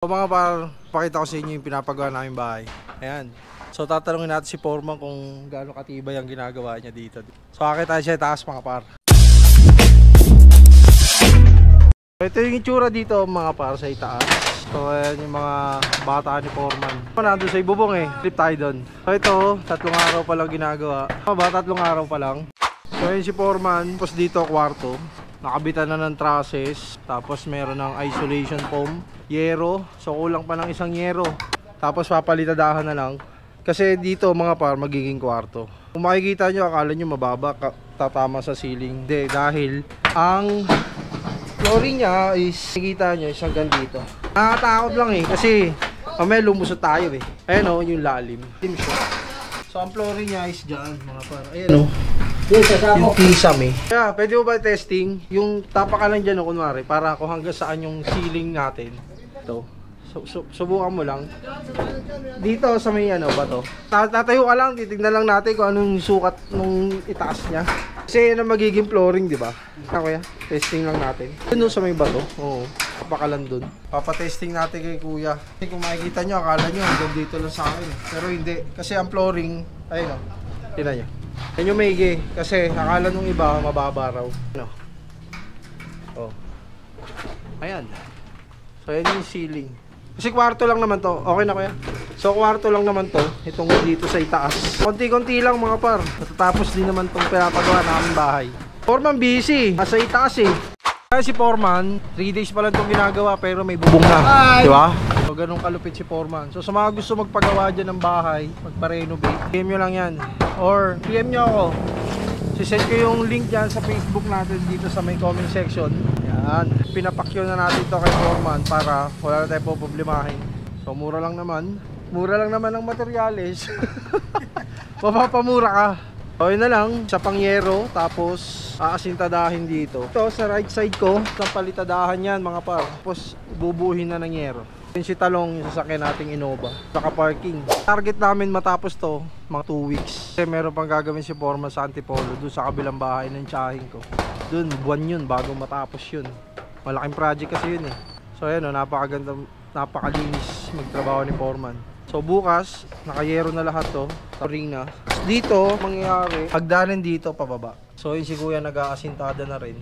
So mga par, pakita ko sa inyo yung pinapagawa namin bahay. Ayan. So tatanungin natin si Foreman kung gaano katibay ang ginagawa niya dito. So akit tayo siya taas mga par. So ito yung itsura dito mga par sa itaas. So ayan yung mga bata ni Foreman. Nandun sa ibubong trip tayo doon. So ito, 3 araw pa lang ginagawa. Ba, 3 araw pa lang. So ayan si Foreman, tapos dito kwarto. Nakabitan na ng trusses, tapos meron ng isolation foam, yero, so kulang pa ng isang yero. Tapos papalitadahan na lang. Kasi dito mga par, magiging kwarto. Kung makikita nyo, akala nyo mababa, tatama sa ceiling. Hindi, dahil ang flooring niya is, nakikita nyo, is hanggang dito. Nakakatakot lang kasi mamaya lumusot tayo Ayan yung lalim. So ang flooring niya is dyan mga par. Ayan yung kisam Kaya pwede mo ba testing? Yung tapak ka lang dyan kunwari, para kung hanggang saan yung ceiling natin. Ito. Subukan mo lang. Dito sa may ba to? Tatayo ka lang, titignan lang natin kung anong sukat nung itaas niya. Kasi yan ang magiging flooring, di ba? Kaya testing lang natin. Doon sa may bato. Oo. Papakalan dun. Papatesting natin kay kuya. Kasi kung makikita nyo, akala nyo hanggang dito lang sa akin. Pero hindi. Kasi ang flooring, ayun tingnan nyo. Yan yung maigi. Kasi akala nung iba, mababa raw. Ayan. So yan yung ceiling. Kasi kwarto lang naman to. Okay na kaya? So kwarto lang naman to. Itong dito sa itaas. Konti-konti lang mga par. Matatapos din naman tong pinapagawa namin bahay. Foreman busy. Nasa itaas Kaya si Foreman, 3 days pa lang itong ginagawa pero may bubong na. Diba? So ganun kalupit si Foreman. So sa mga gusto magpagawa dyan ng bahay, magpa-renovate, PM nyo lang yan. Or PM nyo ako. Sisend ko yung link dyan sa Facebook natin dito sa may comment section. Yan. Pinapakyo na natin to kay Foreman para wala na tayo poproblemahin. So mura lang naman. Mura lang naman ang materyales. Mapapamura ka. So yun na lang, sa pangyero, tapos aasintadahin dito. Ito sa right side ko, palitadahan yan mga par. Tapos bubuhin na ng yero. Yung si Talong, yung sasakyan nating Innova, saka parking. Target namin matapos to, mga 2 weeks. Kasi meron pang gagawin si Foreman sa Antipolo, doon sa kabilang bahay ng tsahin ko. Doon, buwan yun, bago matapos yun. Malaking project kasi yun So ayan napakaganda, napakalinis magtrabaho ni Foreman. So bukas, nakayero na lahat to. Ring na. Dito, mangyayari, hagdanan dito pababa. So yun si kuya nag-aasintada na rin.